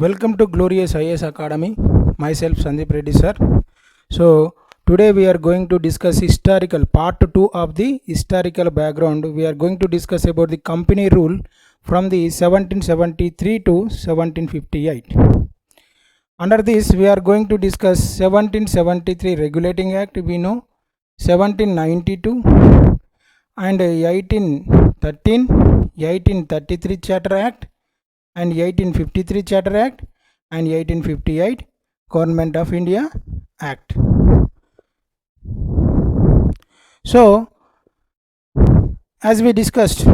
Welcome to Glorious IAS Academy. Myself Sandeep Reddy sir. So today we are going to discuss historical part 2 of the historical background. We are going to discuss about the company rule from the 1773 to 1758. Under this we are going to discuss 1773 Regulating Act, we know 1792 and 1813, 1833 Charter Act and 1853 Charter Act and 1858 Government of India Act. So as we discussed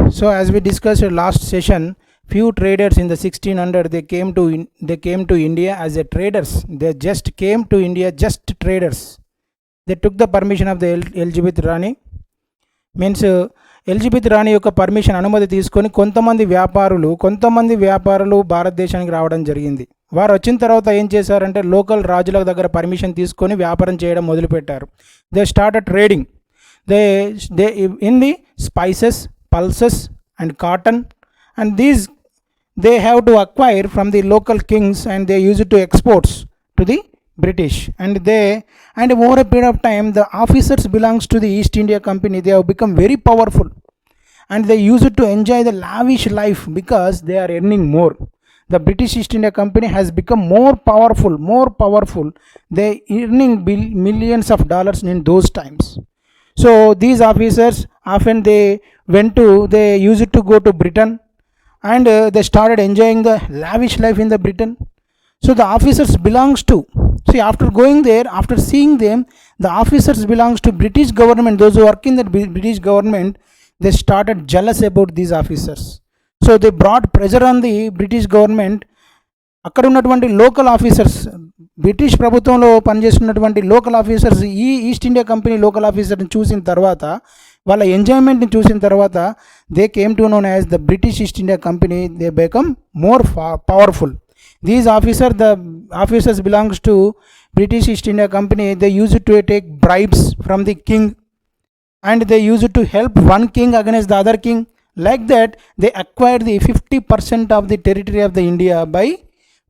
last session, few traders in the 1600 they came to India as a traders. They just came to India, just traders. They took the permission of the Elizabeth Rani, means Elizabeth రాణి యొక్క permission అనుమతి తీసుకొని కొంతమంది వ్యాపారులు భారతదేశానికి రావడం జరిగింది. వారు వచ్చిన తర్వాత ఏం చేశారంటే లోకల్ రాజుల దగ్గర పర్మిషన్ తీసుకొని వ్యాపారం చేయడం మొదలుపెట్టారు. They started trading. They in the spices, pulses and cotton, and these they have to acquire from the local Kings and they use to exports to the British, and over a period of time the officers belongs to the East India Company, they have become very powerful and they use it to enjoy the lavish life because they are earning more. The British East India Company has become more powerful. They earning millions of dollars in those times. So these officers often they use it to go to Britain, and they started enjoying the lavish life in the Britain. So the officers belongs to, see, after going there, after seeing them, the officers belongs to British government. Those who work in the British government, they started jealous about these officers. So they brought pressure on the British government. అక్కడ ఉన్నటువంటి local officers, British ప్రభుత్వంలో పనిచేస్తున్నటువంటి local officers ఈ east India company local ఆఫీసర్ని చూసిన తర్వాత, వాళ్ళ ఎంజాయ్మెంట్ని చూసిన తర్వాత, they came to known as the British east India company. They become more powerful. These the officers belongs to British East India Company. They used to take bribes from the king, and they used to help one king against the other king. Like that, they acquired the 50% of the territory of the India. By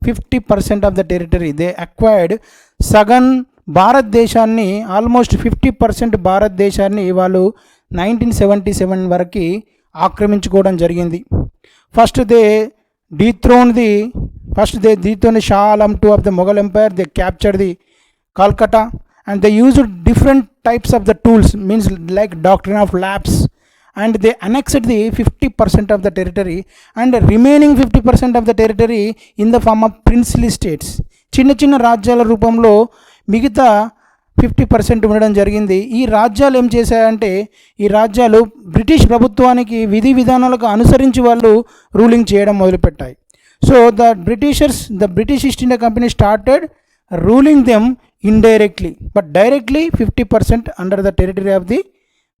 50% of the territory, they acquired Sagan Bharat Deshanni, almost 50% Bharat Deshanni వాళ్ళు 1977 వరకు ఆక్రమించుకోవడం జరిగింది. First they dethroned Shah Alam II of the Mughal Empire. They captured the Calcutta, and they used different types of the tools, means like doctrine of lapse, and they annexed the 50% of the territory, and the remaining 50% of the territory in the form of princely states. చిన్న రాజ్యాల రూపంలో మిగతా 50% ఉండడం జరిగింది. ఈ రాజ్యాలు ఏం చేశాయంటే, ఈ రాజ్యాలు బ్రిటిష్ ప్రభుత్వానికి విధి విధానాలకు అనుసరించి వాళ్ళు రూలింగ్ చేయడం మొదలుపెట్టాయి. So the British East India Company started ruling them indirectly, but directly 50% under the territory of the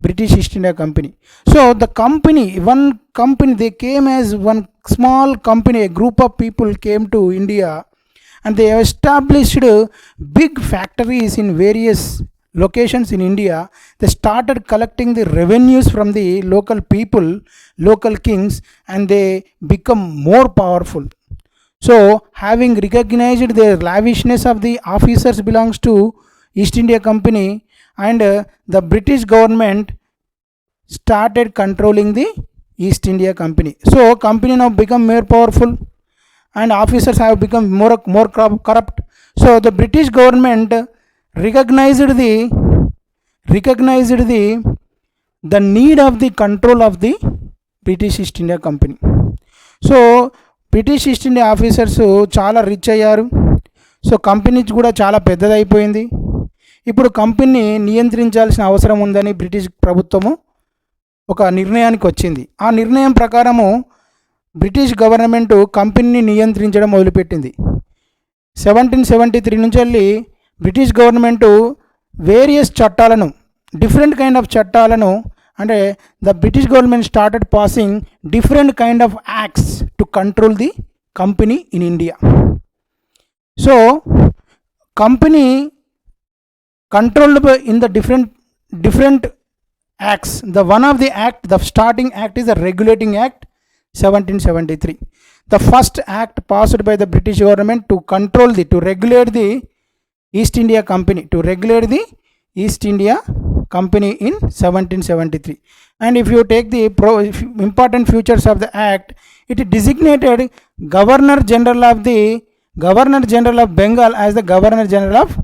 British East India Company. So one company, they came as one small company, a group of people came to India, and they established big factories in various locations in India. They started collecting the revenues from the local people, local kings, and they become more powerful. So having recognized the lavishness of the officers belongs to East India Company, and the British government started controlling the East India Company. So company now become more powerful, and officers have become more corrupt. So the British government recognized the need of the control of the British East India Company. So British east India officers చాలా rich అయ్యారు. So company కూడా చాలా పెద్దదైపోయింది. ఇప్పుడు కంపెనీని నియంత్రించాల్సిన అవసరం ఉందని British ప్రభుత్వము ఒక నిర్ణయానికి వచ్చింది. ఆ నిర్ణయం ప్రకారము బ్రిటిష్ గవర్నమెంట్ కంపెనీని నియంత్రించడం మొదలుపెట్టింది. 1773 నుంచి వెళ్ళి బ్రిటిష్ గవర్నమెంట్ వేరియస్ చట్టాలను, డిఫరెంట్ కైండ్ ఆఫ్ చట్టాలను, అంటే the British government started passing different kind of acts to control the company in India. So company controlled in the different acts. The one of the act, the starting act is the Regulating Act 1773. The first act passed by the British government to control to regulate the East India Company, in 1773. And if you take the important features of the act, it designated Governor General of Bengal as the Governor General of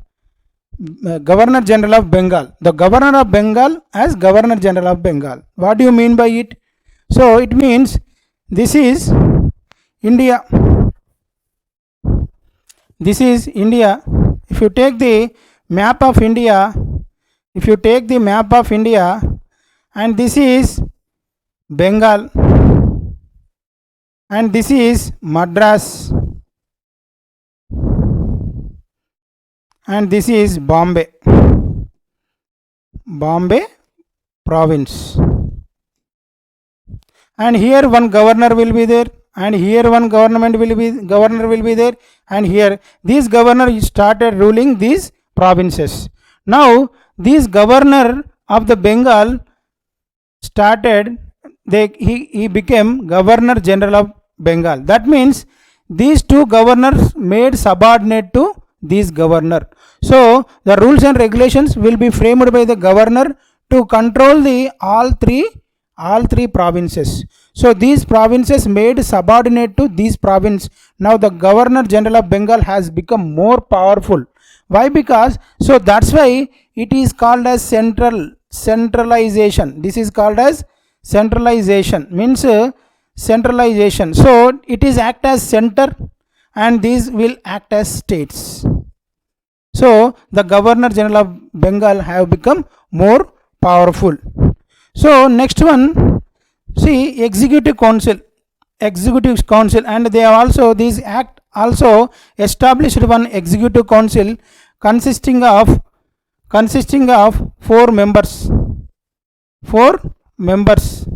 Bengal. The Governor of Bengal as Governor General of Bengal. What do you mean by it? So it means this is India. This is India. If you take the map of India, and this is Bengal, and this is Madras, and this is Bombay province, and here one governor will be there, and here one governor will be there, and here this governor started ruling these provinces. Now this governor of the Bengal started, he became Governor General of Bengal. That means these two governors made subordinate to this governor. So the rules and regulations will be framed by the governor to control the all three provinces. So these provinces made subordinate to this province. Now the Governor General of Bengal has become more powerful. Why? Because so that's why it is called as centralization. This is called as centralization, means centralization. So it is act as center, and these will act as states. So the Governor General of Bengal have become more powerful. So next one, see, Executive Council, and they have also, this act also established one Executive Council consisting of 4 members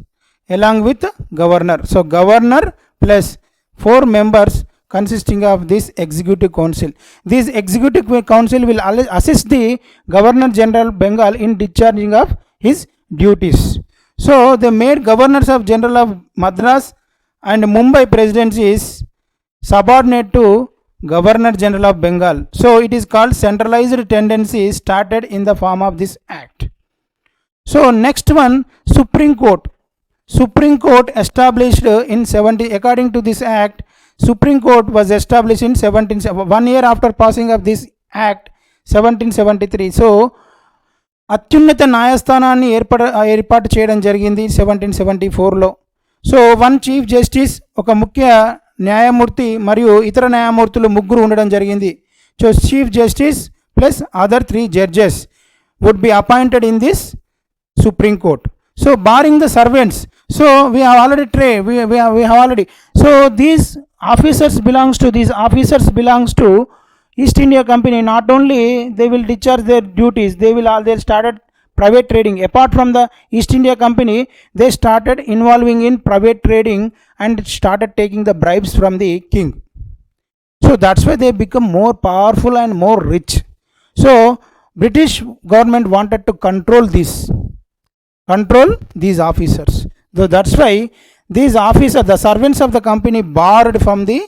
along with governor. So governor plus 4 members consisting of this Executive Council. This Executive Council will assist the Governor General Bengal in discharging of his duties. So they made governors of General of Madras and Mumbai presidencies subordinate to Governor General of Bengal. So it is called centralized tendency started in the form of this act. So next one, Supreme Court. Supreme Court established in 70, according to this act, Supreme Court was established in 1 year after passing of this act 1773. So అత్యున్నత న్యాయస్థానాన్ని ఏర్పాటు చేయడం జరిగింది 1774లో. So one chief justice, ఒక ముఖ్య న్యాయమూర్తి మరియు ఇతర న్యాయమూర్తులు 3 ఉండడం జరిగింది. So chief justice plus other 3 judges would be appointed in this supreme court. So barring the servants, so we have already so these officers belongs to East India Company. Not only they will discharge their duties, they started private trading. Apart from the East India Company, they started involving in private trading and started taking the bribes from the king. So that's why they become more powerful and more rich. So British government wanted to control these officers. So that's why these officers, the servants of the company, borrowed from the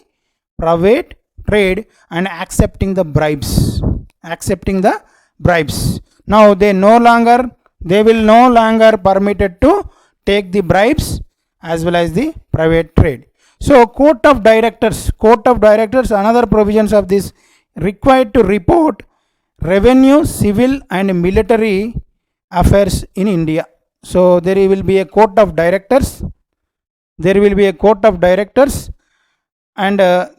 private trade and accepting the bribes. Now they will no longer permitted to take the bribes as well as the private trade. So court of directors, another provisions of this, required to report revenue, civil and military affairs in India. So there will be a court of directors, and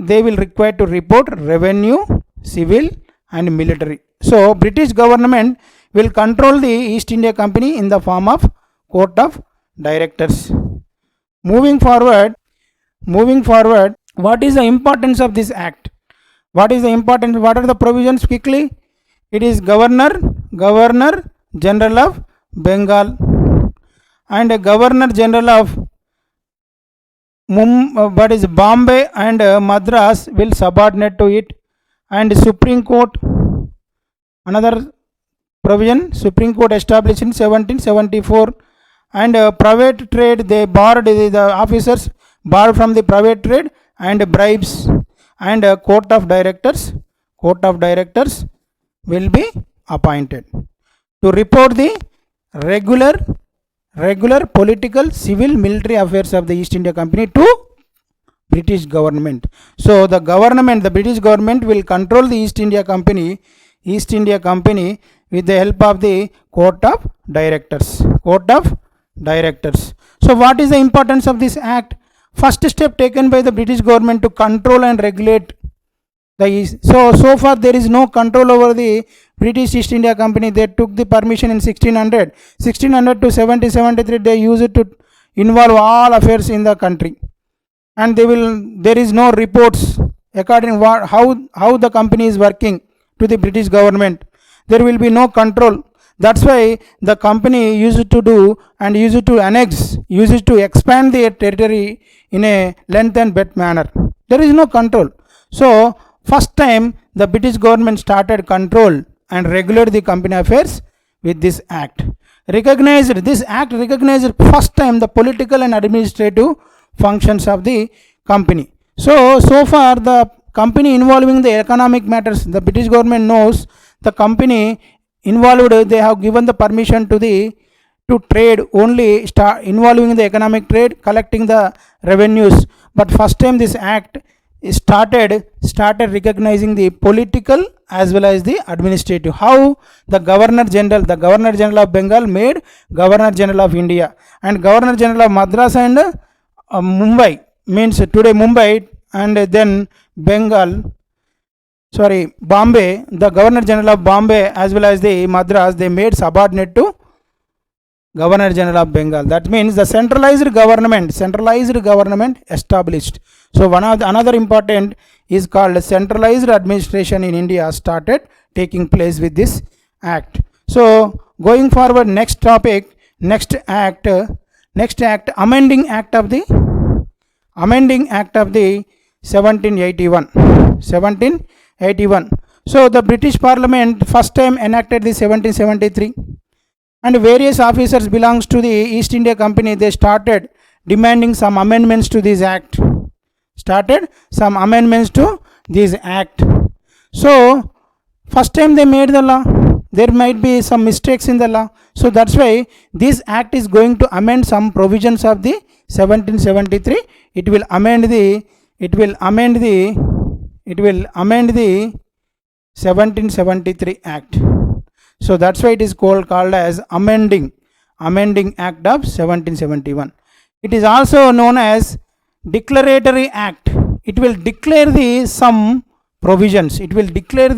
they will require to report revenue, civil and military. So British government will control the East India Company in the form of court of directors. Moving forward, what is the importance of this act? What are the provisions quickly? It is Governor General of Bengal and Governor General of Bombay and Madras will subordinate to it, and Supreme Court, another provision, Supreme Court established in 1774 and private trade, they borrowed, the officers borrowed from the private trade and bribes, and court of directors will be appointed to report the regular political, civil, military affairs of the East India Company to British government. So the British government will control the East India Company with the help of the court of directors. So what is the importance of this act? First step taken by the British government to control and regulate the East. So far there is no control over the British East India Company. They took the permission in 1600 to 1773. They used it to involve all affairs in the country, and there is no reports according how the company is working to the British government. There will be no control. That's why the company used to do and used to annex, used to expand their territory in a length and breadth manner. There is no control. So first time the British government started control and regulate the company affairs with this act. This act recognized first time the political and administrative functions of the company. So far the company involving the economic matters, the British government knows the company involved, they have given the permission to trade only, involving the economic trade, collecting the revenues. But first time this act started recognizing the political as well as the administrative. How? The Governor General of Bengal made Governor General of India, and Governor General of Madras and Mumbai, means today Mumbai, and then Bombay, the Governor General of Bombay as well as the Madras, they made subordinate to Governor General of Bengal. That means the centralized government established. So another important is called centralized administration in India started taking place with this act. So going forward, next act, amending act of the 1781. So the British Parliament first time enacted the 1773, and various officers belongs to the East India Company, they started demanding some amendments to this act. So first time they made the law, there might be some mistakes in the law. So that's why this act is going to amend some provisions of the 1773. It will amend the 1773 act. So that's why it is called as amending act of 1771. It is also known as declaratory act. It will declare some provisions, it will declare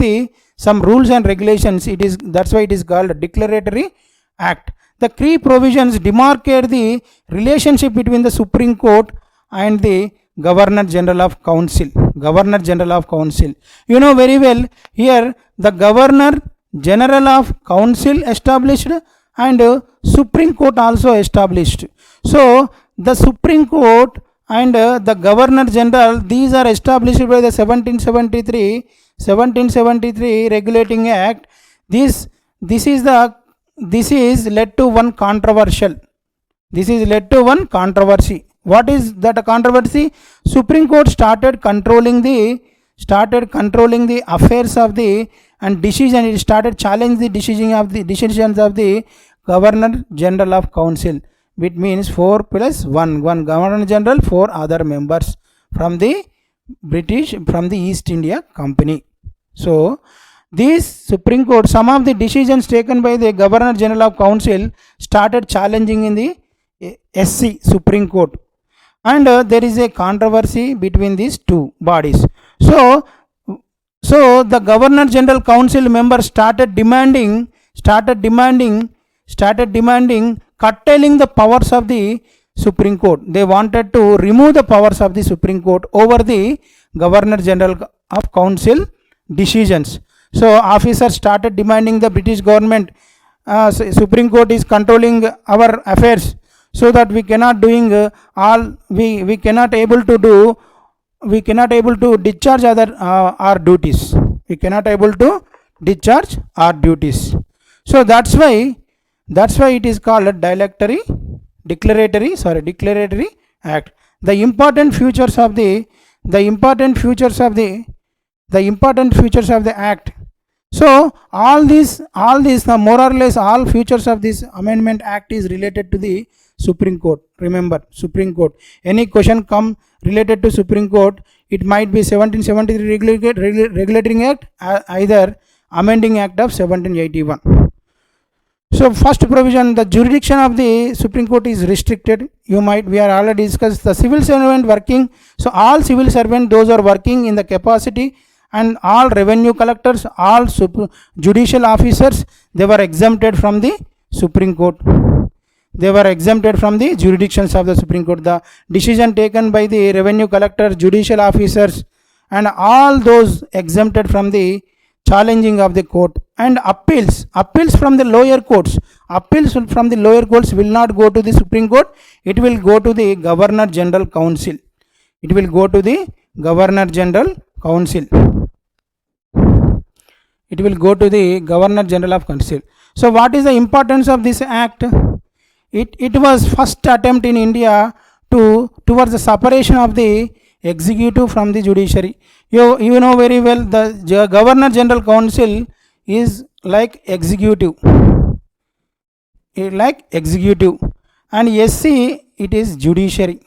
some rules and regulations. That's why it is called a declaratory act. The key provisions demarcate the relationship between the Supreme Court and the Governor General of Council. You know very well, here the Governor General of Council established and Supreme Court also established. So the Supreme Court and the Governor General, these are established by the 1773 Regulating Act. This is led to one controversy. What is that controversy? Supreme Court started controlling the affairs of the and decision. It started challenging the decisions of the Governor General of Council, which means 4 + 1 Governor General, 4 other members from the East India Company. So this Supreme Court, some of the decisions taken by the Governor General of Council started challenging in the SC Supreme Court, and there is a controversy between these two bodies. So the Governor General Council members started demanding curtailing the powers of the Supreme Court. They wanted to remove the powers of the Supreme Court over the Governor General of Council decisions. So officers started demanding the British government, Supreme Court is controlling our affairs, so that we cannot we cannot able to discharge our duties. So that's why it is called a dilatory declaratory act. The important features of the act. So all these the more or less all features of this amendment act is related to the Supreme Court. Remember, Supreme Court, any question come related to Supreme Court, it might be 1773 regulating act, either amending act of 1781. So first provision, the jurisdiction of the Supreme Court is restricted. We are already discussed the civil servant working. So all civil servant, those are working in the capacity, and all revenue collectors, all judicial officers, they were exempted from the Supreme Court. They were exempted from the jurisdictions of the Supreme Court. The decision taken by the revenue collectors, judicial officers, and all those exempted from the challenging of the court. And appeals from the lower courts, will not go to the Supreme Court. It will go to the Governor General Council. So what is the importance of this act? It was first attempt in India towards the separation of the executive from the judiciary. You know very well, the Governor General Council is like executive, and SC it is judiciary.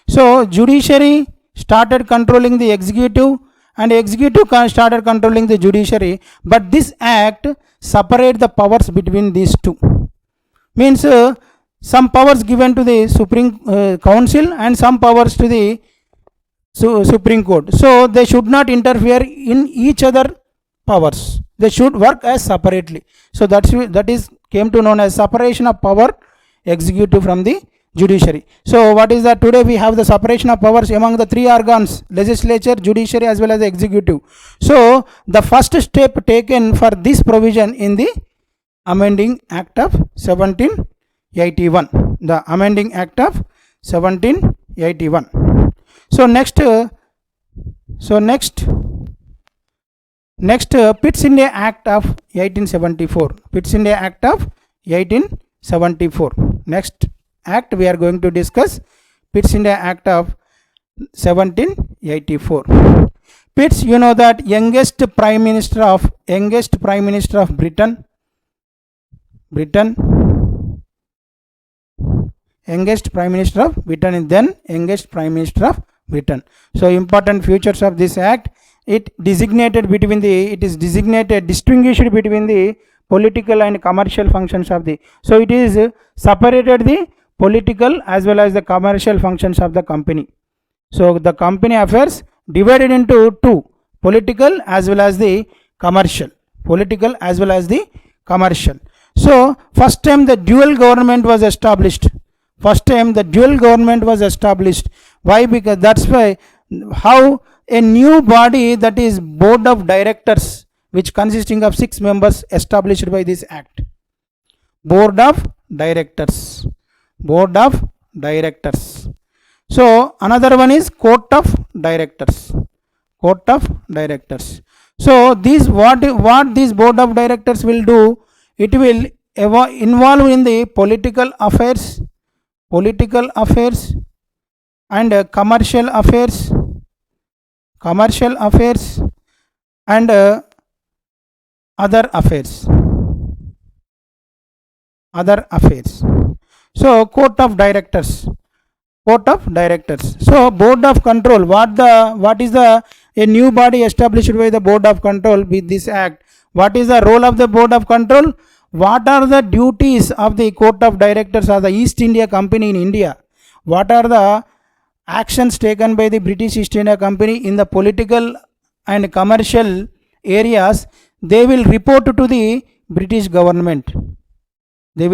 So judiciary started controlling the executive, and executive started controlling the judiciary, but this act separate the powers between these two. Means some powers given to the Supreme Council and some powers to the Supreme Court. So they should not interfere in each other powers. They should work as separately. So that is came to known as separation of power, executive from the judiciary. So what is that? Today we have the separation of powers among the three organs: legislature, judiciary, as well as the executive. So the first step taken for this provision in the amending act of 1781. The amending act of 1781. So next Pitt's India Act of 1874. Next act we are going to discuss Pitt's India Act of 1784. Pitts, you know that youngest prime minister of Britain. Youngest prime minister of Britain, and then youngest prime minister of Britain. So important features of this act: it is distinguished between the political and commercial functions of the. So it is separated the political as well as the commercial functions of the company. So the company affairs divided into two: political as well as the commercial. So first time the dual government was established. Why? Because that's why how a new body, that is board of directors, which consisting of 6 members, established by this act. Board of directors. So another one is court of directors. So these what this board of directors will do, it will involve in the political affairs and commercial affairs and other affairs. So court of directors. So board of control, what is a new body established by the board of control with this act? What is the role of the board of control? What are the duties of the court of directors of the East India Company in India? What are the actions taken by the British East India Company in the political and commercial areas? They will report to the British government. The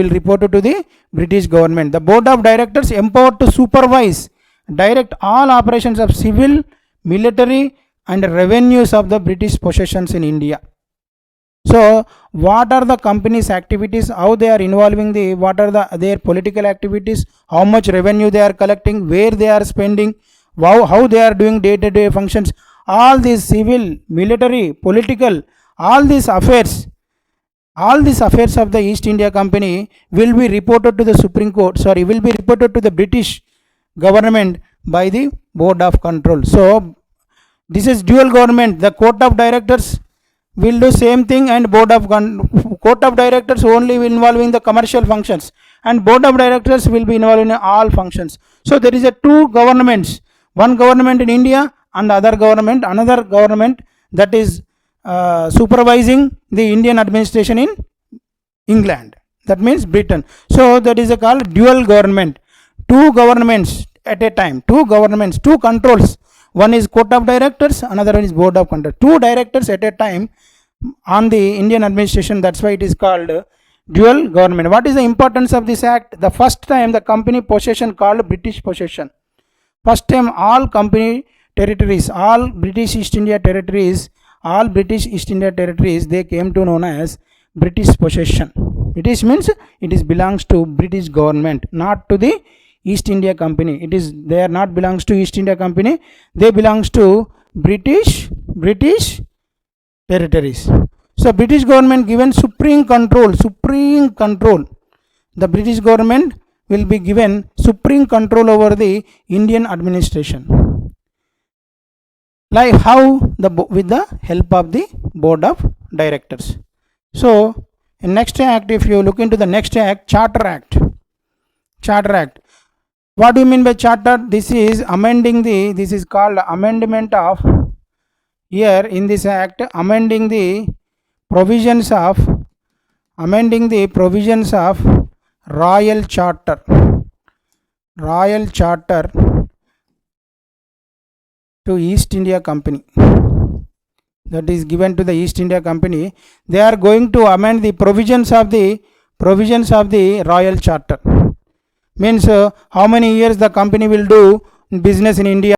board of directors empowered to supervise, direct all operations of civil, military and revenues of the British possessions in India. So what are the company's activities, how they are involving what are their political activities, how much revenue they are collecting, where they are spending, how they are doing day-to-day functions, all these civil, military, political, all these affairs, all these affairs of the East India Company will be reported to the Supreme Court, will be reported to the British government by the Board of Control. So this is dual government. The Court of Directors will do same thing, and Court of Directors only will involve in the commercial functions, and Board of Directors will be involved in all functions. So there is a two governments, one government in India and another government that is supervising the Indian administration in England, that means Britain. So that is called dual government, two governments at a time, two controls. One is Court of Directors, another one is Board of Control. Two directors at a time on the Indian administration. That's why it is called dual government. What is the importance of this act? The first time the company possession called British possession. First time all company territories, all British East India territories, they came to known as British possession. British means it is belongs to British government, not to the East India Company. They are not belongs to East India Company. They belongs to British territories. So British government given supreme control. The British government will be given supreme control over the Indian administration. Like how? With the help of the Board of Directors. So in next act, if you look into the next act, Charter Act. What do you mean by charter? This is called amendment of, here in this act, amending the provisions of Royal Charter to East India Company, that is given to the East India Company. They are going to amend the provisions of the Royal Charter. Means how many years the company will do business in India.